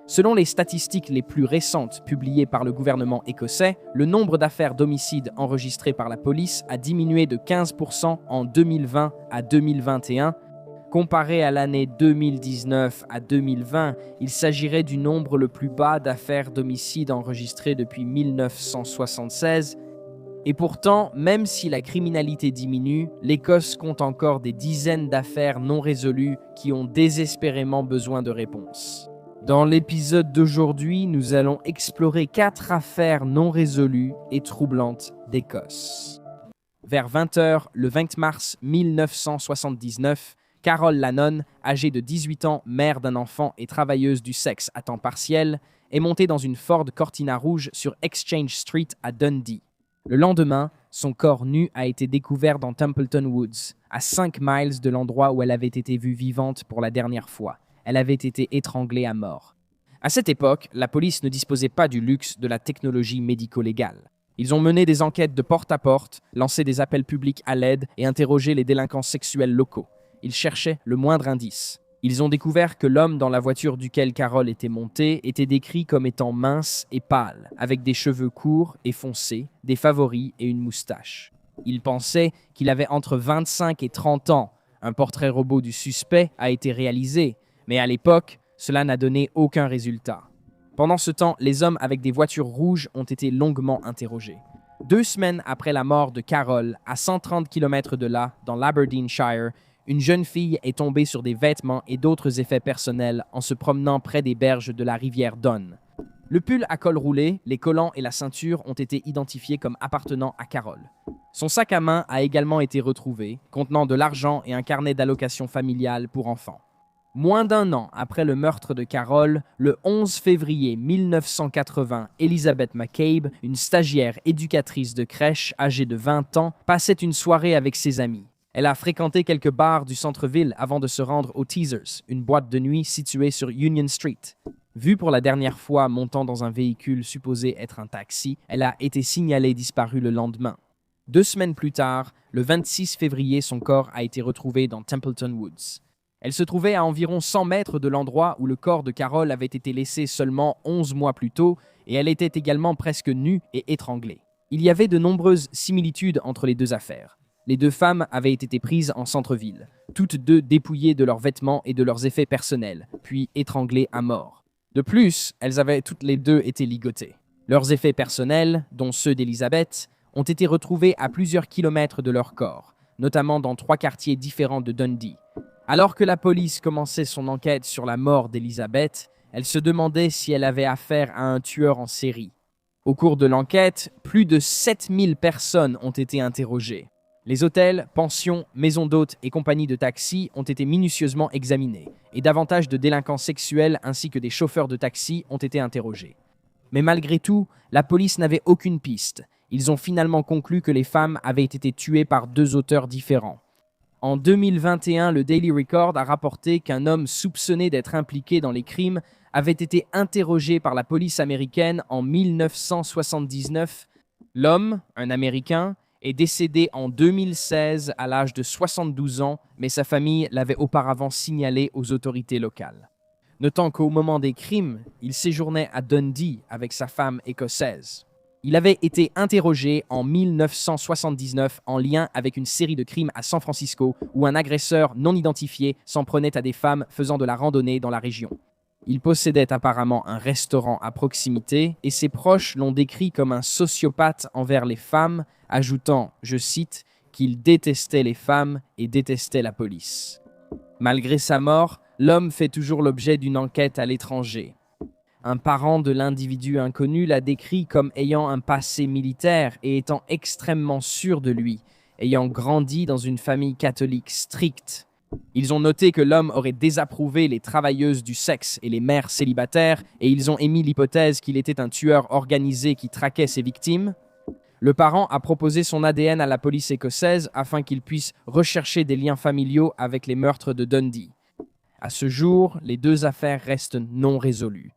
Selon les statistiques les plus récentes publiées par le gouvernement écossais, le nombre d'affaires d'homicide enregistrées par la police a diminué de 15% en 2020 à 2021. Comparé à l'année 2019 à 2020, il s'agirait du nombre le plus bas d'affaires d'homicide enregistrées depuis 1976. Et pourtant, même si la criminalité diminue, l'Écosse compte encore des dizaines d'affaires non résolues qui ont désespérément besoin de réponses. Dans l'épisode d'aujourd'hui, nous allons explorer 4 affaires non résolues et troublantes d'Écosse. Vers 20h, le 20 mars 1979, Carol Lannon, âgée de 18 ans, mère d'un enfant et travailleuse du sexe à temps partiel, est montée dans une Ford Cortina rouge sur Exchange Street à Dundee. Le lendemain, son corps nu a été découvert dans Templeton Woods, à 5 miles de l'endroit où elle avait été vue vivante pour la dernière fois. Elle avait été étranglée à mort. À cette époque, la police ne disposait pas du luxe de la technologie médico-légale. Ils ont mené des enquêtes de porte à porte, lancé des appels publics à l'aide et interrogé les délinquants sexuels locaux. Ils cherchaient le moindre indice. Ils ont découvert que l'homme dans la voiture duquel Carol était montée était décrit comme étant mince et pâle, avec des cheveux courts et foncés, des favoris et une moustache. Ils pensaient qu'il avait entre 25 et 30 ans. Un portrait robot du suspect a été réalisé, mais à l'époque, cela n'a donné aucun résultat. Pendant ce temps, les hommes avec des voitures rouges ont été longuement interrogés. 2 semaines après la mort de Carol, à 130 km de là, dans l'Aberdeenshire, une jeune fille est tombée sur des vêtements et d'autres effets personnels en se promenant près des berges de la rivière Don. Le pull à col roulé, les collants et la ceinture ont été identifiés comme appartenant à Carol. Son sac à main a également été retrouvé, contenant de l'argent et un carnet d'allocation familiale pour enfants. Moins d'1 an après le meurtre de Carol, le 11 février 1980, Elizabeth McCabe, une stagiaire éducatrice de crèche âgée de 20 ans, passait une soirée avec ses amis. Elle a fréquenté quelques bars du centre-ville avant de se rendre au Teasers, une boîte de nuit située sur Union Street. Vue pour la dernière fois montant dans un véhicule supposé être un taxi, elle a été signalée disparue le lendemain. 2 semaines plus tard, le 26 février, son corps a été retrouvé dans Templeton Woods. Elle se trouvait à environ 100 mètres de l'endroit où le corps de Carol avait été laissé seulement 11 mois plus tôt, et elle était également presque nue et étranglée. Il y avait de nombreuses similitudes entre les 2 affaires. Les 2 femmes avaient été prises en centre-ville, toutes 2 dépouillées de leurs vêtements et de leurs effets personnels, puis étranglées à mort. De plus, elles avaient toutes les 2 été ligotées. Leurs effets personnels, dont ceux d'Elizabeth, ont été retrouvés à plusieurs kilomètres de leur corps, notamment dans 3 quartiers différents de Dundee. Alors que la police commençait son enquête sur la mort d'Elizabeth, elle se demandait si elle avait affaire à un tueur en série. Au cours de l'enquête, plus de 7000 personnes ont été interrogées. Les hôtels, pensions, maisons d'hôtes et compagnies de taxis ont été minutieusement examinés, et davantage de délinquants sexuels ainsi que des chauffeurs de taxi ont été interrogés. Mais malgré tout, la police n'avait aucune piste. Ils ont finalement conclu que les femmes avaient été tuées par 2 auteurs différents. En 2021, le Daily Record a rapporté qu'un homme soupçonné d'être impliqué dans les crimes avait été interrogé par la police américaine en 1979. L'homme, un Américain, est décédé en 2016 à l'âge de 72 ans, mais sa famille l'avait auparavant signalé aux autorités locales. Notons qu'au moment des crimes, il séjournait à Dundee avec sa femme écossaise. Il avait été interrogé en 1979 en lien avec une série de crimes à San Francisco où un agresseur non identifié s'en prenait à des femmes faisant de la randonnée dans la région. Il possédait apparemment un restaurant à proximité et ses proches l'ont décrit comme un sociopathe envers les femmes, ajoutant, je cite, qu'il détestait les femmes et détestait la police. Malgré sa mort, l'homme fait toujours l'objet d'une enquête à l'étranger. Un parent de l'individu inconnu l'a décrit comme ayant un passé militaire et étant extrêmement sûr de lui, ayant grandi dans une famille catholique stricte. Ils ont noté que l'homme aurait désapprouvé les travailleuses du sexe et les mères célibataires et ils ont émis l'hypothèse qu'il était un tueur organisé qui traquait ses victimes. Le parent a proposé son ADN à la police écossaise afin qu'il puisse rechercher des liens familiaux avec les meurtres de Dundee. À ce jour, les 2 affaires restent non résolues.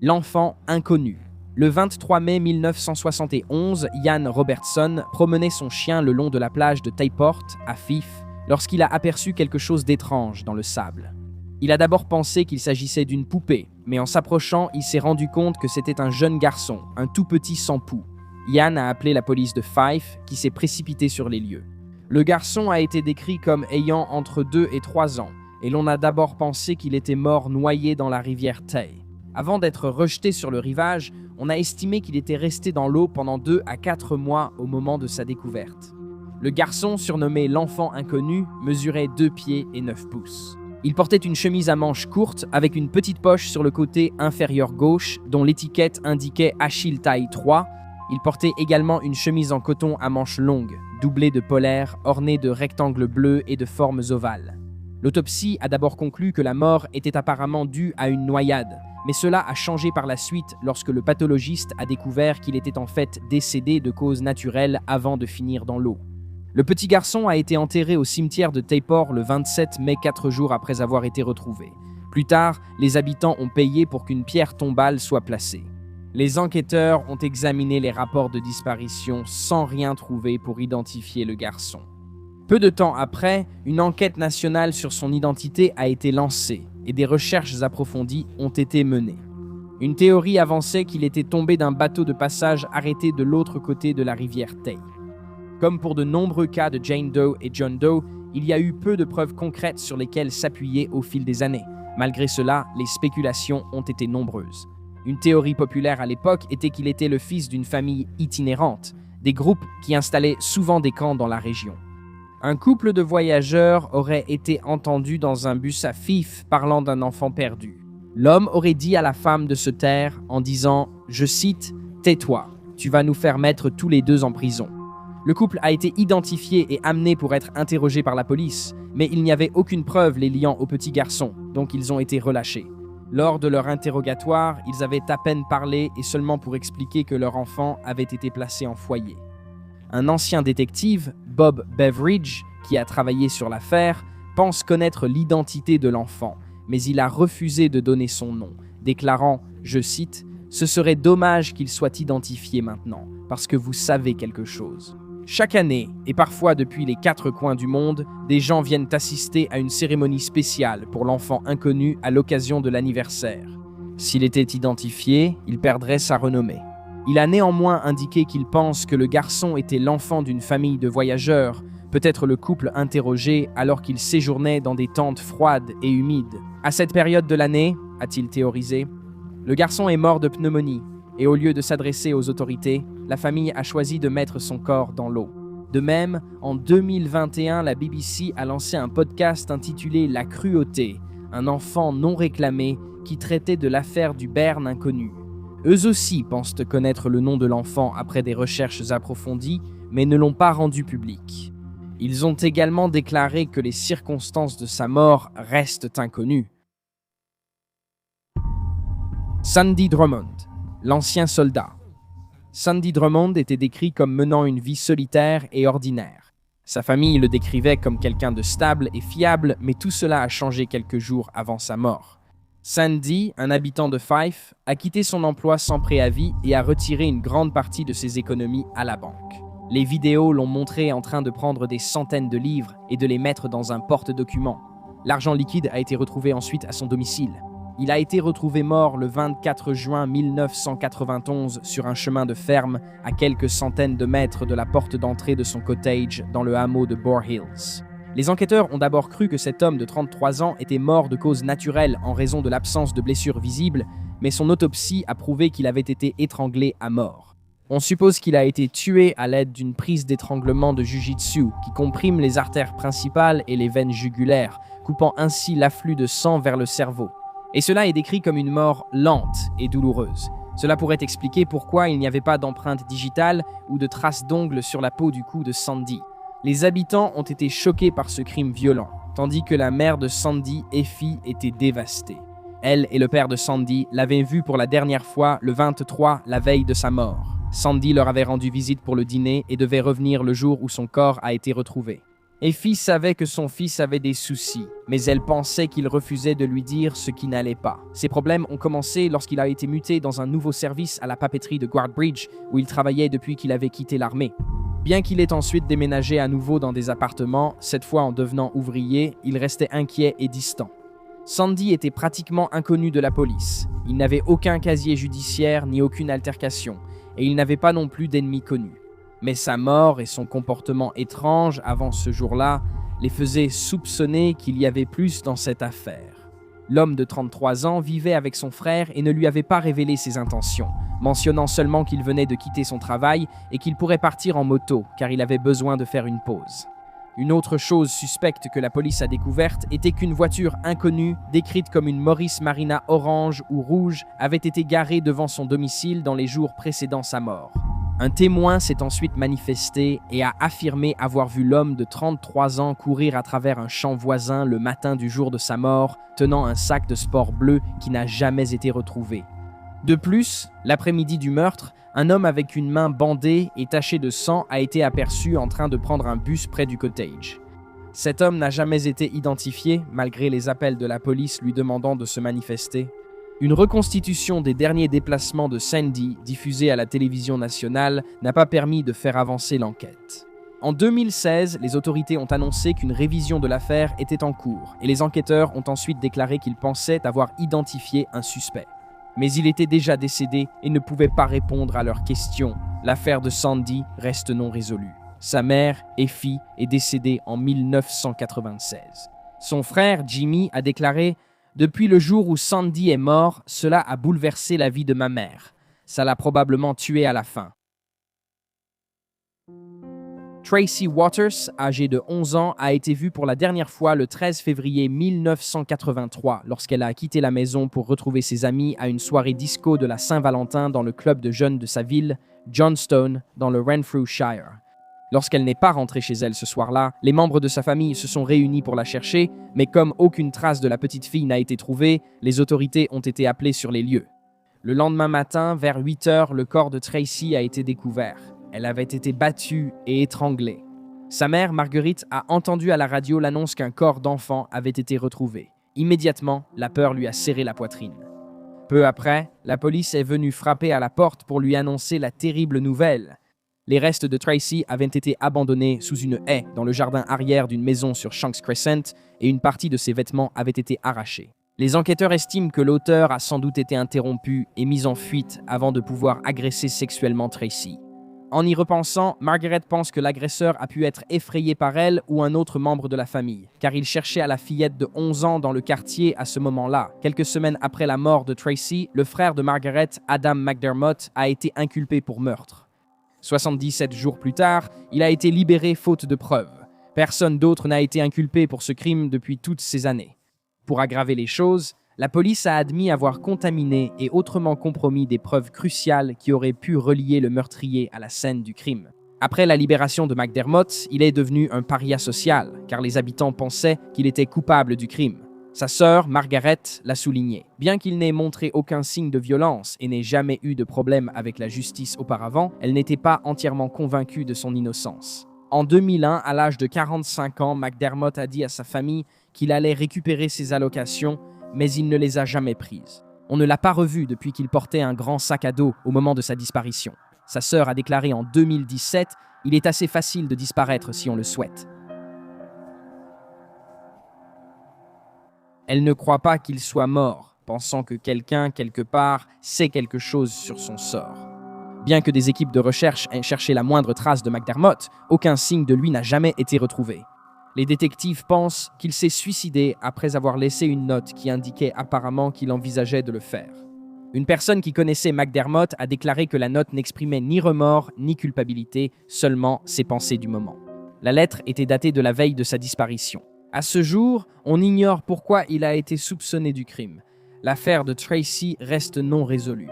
L'enfant inconnu. Le 23 mai 1971, Ian Robertson promenait son chien le long de la plage de Tayport, à Fife, lorsqu'il a aperçu quelque chose d'étrange dans le sable. Il a d'abord pensé qu'il s'agissait d'une poupée, mais en s'approchant, il s'est rendu compte que c'était un jeune garçon, un tout petit sans pouls. Ian a appelé la police de Fife, qui s'est précipitée sur les lieux. Le garçon a été décrit comme ayant entre 2 et 3 ans, et l'on a d'abord pensé qu'il était mort noyé dans la rivière Tay. Avant d'être rejeté sur le rivage, on a estimé qu'il était resté dans l'eau pendant 2 à 4 mois au moment de sa découverte. Le garçon, surnommé l'enfant inconnu, mesurait 2 pieds et 9 pouces. Il portait une chemise à manches courtes avec une petite poche sur le côté inférieur gauche dont l'étiquette indiquait Achille taille 3. Il portait également une chemise en coton à manches longues, doublée de polaires, ornée de rectangles bleus et de formes ovales. L'autopsie a d'abord conclu que la mort était apparemment due à une noyade, mais cela a changé par la suite lorsque le pathologiste a découvert qu'il était en fait décédé de cause naturelle avant de finir dans l'eau. Le petit garçon a été enterré au cimetière de Tayport le 27 mai, 4 jours après avoir été retrouvé. Plus tard, les habitants ont payé pour qu'une pierre tombale soit placée. Les enquêteurs ont examiné les rapports de disparition sans rien trouver pour identifier le garçon. Peu de temps après, une enquête nationale sur son identité a été lancée et des recherches approfondies ont été menées. Une théorie avançait qu'il était tombé d'un bateau de passage arrêté de l'autre côté de la rivière Tay. Comme pour de nombreux cas de Jane Doe et John Doe, il y a eu peu de preuves concrètes sur lesquelles s'appuyer au fil des années. Malgré cela, les spéculations ont été nombreuses. Une théorie populaire à l'époque était qu'il était le fils d'une famille itinérante, des groupes qui installaient souvent des camps dans la région. Un couple de voyageurs aurait été entendu dans un bus à Fife parlant d'un enfant perdu. L'homme aurait dit à la femme de se taire en disant, je cite, « Tais-toi, tu vas nous faire mettre tous les deux en prison ». Le couple a été identifié et amené pour être interrogé par la police, mais il n'y avait aucune preuve les liant au petit garçon, donc ils ont été relâchés. Lors de leur interrogatoire, ils avaient à peine parlé et seulement pour expliquer que leur enfant avait été placé en foyer. Un ancien détective, Bob Beveridge, qui a travaillé sur l'affaire, pense connaître l'identité de l'enfant, mais il a refusé de donner son nom, déclarant, je cite, « Ce serait dommage qu'il soit identifié maintenant, parce que vous savez quelque chose. » Chaque année, et parfois depuis les 4 coins du monde, des gens viennent assister à une cérémonie spéciale pour l'enfant inconnu à l'occasion de l'anniversaire. S'il était identifié, il perdrait sa renommée. Il a néanmoins indiqué qu'il pense que le garçon était l'enfant d'une famille de voyageurs, peut-être le couple interrogé alors qu'il séjournait dans des tentes froides et humides. À cette période de l'année, a-t-il théorisé, le garçon est mort de pneumonie, et au lieu de s'adresser aux autorités, la famille a choisi de mettre son corps dans l'eau. De même, en 2021, la BBC a lancé un podcast intitulé « La cruauté », un enfant non réclamé qui traitait de l'affaire du Berne inconnu. Eux aussi pensent connaître le nom de l'enfant après des recherches approfondies, mais ne l'ont pas rendu public. Ils ont également déclaré que les circonstances de sa mort restent inconnues. Sandy Drummond, l'ancien soldat. Sandy Drummond était décrit comme menant une vie solitaire et ordinaire. Sa famille le décrivait comme quelqu'un de stable et fiable, mais tout cela a changé quelques jours avant sa mort. Sandy, un habitant de Fife, a quitté son emploi sans préavis et a retiré une grande partie de ses économies à la banque. Les vidéos l'ont montré en train de prendre des centaines de livres et de les mettre dans un porte-documents. L'argent liquide a été retrouvé ensuite à son domicile. Il a été retrouvé mort le 24 juin 1991 sur un chemin de ferme à quelques centaines de mètres de la porte d'entrée de son cottage dans le hameau de Boar Hills. Les enquêteurs ont d'abord cru que cet homme de 33 ans était mort de cause naturelle en raison de l'absence de blessures visibles, mais son autopsie a prouvé qu'il avait été étranglé à mort. On suppose qu'il a été tué à l'aide d'une prise d'étranglement de jujitsu qui comprime les artères principales et les veines jugulaires, coupant ainsi l'afflux de sang vers le cerveau. Et cela est décrit comme une mort lente et douloureuse. Cela pourrait expliquer pourquoi il n'y avait pas d'empreinte digitale ou de traces d'ongles sur la peau du cou de Sandy. Les habitants ont été choqués par ce crime violent, tandis que la mère de Sandy, Effie, était dévastée. Elle et le père de Sandy l'avaient vu pour la dernière fois le 23, la veille de sa mort. Sandy leur avait rendu visite pour le dîner et devait revenir le jour où son corps a été retrouvé. Effie savait que son fils avait des soucis, mais elle pensait qu'il refusait de lui dire ce qui n'allait pas. Ces problèmes ont commencé lorsqu'il a été muté dans un nouveau service à la papeterie de Guardbridge, où il travaillait depuis qu'il avait quitté l'armée. Bien qu'il ait ensuite déménagé à nouveau dans des appartements, cette fois en devenant ouvrier, il restait inquiet et distant. Sandy était pratiquement inconnu de la police. Il n'avait aucun casier judiciaire ni aucune altercation, et il n'avait pas non plus d'ennemis connus. Mais sa mort et son comportement étrange avant ce jour-là les faisaient soupçonner qu'il y avait plus dans cette affaire. L'homme de 33 ans vivait avec son frère et ne lui avait pas révélé ses intentions, mentionnant seulement qu'il venait de quitter son travail et qu'il pourrait partir en moto car il avait besoin de faire une pause. Une autre chose suspecte que la police a découverte était qu'une voiture inconnue, décrite comme une Morris Marina orange ou rouge, avait été garée devant son domicile dans les jours précédant sa mort. Un témoin s'est ensuite manifesté et a affirmé avoir vu l'homme de 33 ans courir à travers un champ voisin le matin du jour de sa mort, tenant un sac de sport bleu qui n'a jamais été retrouvé. De plus, l'après-midi du meurtre, un homme avec une main bandée et tachée de sang a été aperçu en train de prendre un bus près du cottage. Cet homme n'a jamais été identifié, malgré les appels de la police lui demandant de se manifester. Une reconstitution des derniers déplacements de Sandy, diffusée à la télévision nationale, n'a pas permis de faire avancer l'enquête. En 2016, les autorités ont annoncé qu'une révision de l'affaire était en cours, et les enquêteurs ont ensuite déclaré qu'ils pensaient avoir identifié un suspect. Mais il était déjà décédé et ne pouvait pas répondre à leurs questions. L'affaire de Sandy reste non résolue. Sa mère, Effie, est décédée en 1996. Son frère, Jimmy, a déclaré « Depuis le jour où Sandy est mort, cela a bouleversé la vie de ma mère. Ça l'a probablement tuée à la fin. » Tracy Waters, âgée de 11 ans, a été vue pour la dernière fois le 13 février 1983 lorsqu'elle a quitté la maison pour retrouver ses amis à une soirée disco de la Saint-Valentin dans le club de jeunes de sa ville, Johnstone, dans le Renfrewshire. Lorsqu'elle n'est pas rentrée chez elle ce soir-là, les membres de sa famille se sont réunis pour la chercher, mais comme aucune trace de la petite fille n'a été trouvée, les autorités ont été appelées sur les lieux. Le lendemain matin, vers 8 heures, le corps de Tracy a été découvert. Elle avait été battue et étranglée. Sa mère, Marguerite, a entendu à la radio l'annonce qu'un corps d'enfant avait été retrouvé. Immédiatement, la peur lui a serré la poitrine. Peu après, la police est venue frapper à la porte pour lui annoncer la terrible nouvelle. Les restes de Tracy avaient été abandonnés sous une haie dans le jardin arrière d'une maison sur Shanks Crescent et une partie de ses vêtements avait été arrachée. Les enquêteurs estiment que l'auteur a sans doute été interrompu et mis en fuite avant de pouvoir agresser sexuellement Tracy. En y repensant, Margaret pense que l'agresseur a pu être effrayé par elle ou un autre membre de la famille, car il cherchait à la fillette de 11 ans dans le quartier à ce moment-là. Quelques semaines après la mort de Tracy, le frère de Margaret, Adam McDermott, a été inculpé pour meurtre. 77 jours plus tard, il a été libéré faute de preuves. Personne d'autre n'a été inculpé pour ce crime depuis toutes ces années. Pour aggraver les choses, la police a admis avoir contaminé et autrement compromis des preuves cruciales qui auraient pu relier le meurtrier à la scène du crime. Après la libération de McDermott, il est devenu un paria social, car les habitants pensaient qu'il était coupable du crime. Sa sœur, Margaret, l'a souligné. Bien qu'il n'ait montré aucun signe de violence et n'ait jamais eu de problème avec la justice auparavant, elle n'était pas entièrement convaincue de son innocence. En 2001, à l'âge de 45 ans, McDermott a dit à sa famille qu'il allait récupérer ses allocations, mais il ne les a jamais prises. On ne l'a pas revu depuis qu'il portait un grand sac à dos au moment de sa disparition. Sa sœur a déclaré en 2017 « Il est assez facile de disparaître si on le souhaite ». Elle ne croit pas qu'il soit mort, pensant que quelqu'un, quelque part, sait quelque chose sur son sort. Bien que des équipes de recherche aient cherché la moindre trace de McDermott, aucun signe de lui n'a jamais été retrouvé. Les détectives pensent qu'il s'est suicidé après avoir laissé une note qui indiquait apparemment qu'il envisageait de le faire. Une personne qui connaissait McDermott a déclaré que la note n'exprimait ni remords ni culpabilité, seulement ses pensées du moment. La lettre était datée de la veille de sa disparition. À ce jour, on ignore pourquoi il a été soupçonné du crime. L'affaire de Tracy reste non résolue.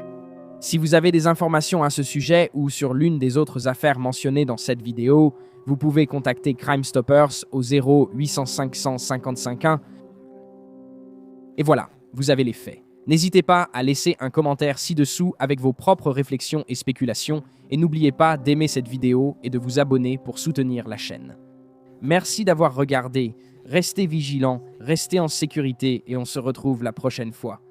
Si vous avez des informations à ce sujet ou sur l'une des autres affaires mentionnées dans cette vidéo, vous pouvez contacter Crime Stoppers au 0-800-500-55-1. Et voilà, vous avez les faits. N'hésitez pas à laisser un commentaire ci-dessous avec vos propres réflexions et spéculations et n'oubliez pas d'aimer cette vidéo et de vous abonner pour soutenir la chaîne. Merci d'avoir regardé, restez vigilants, restez en sécurité et on se retrouve la prochaine fois.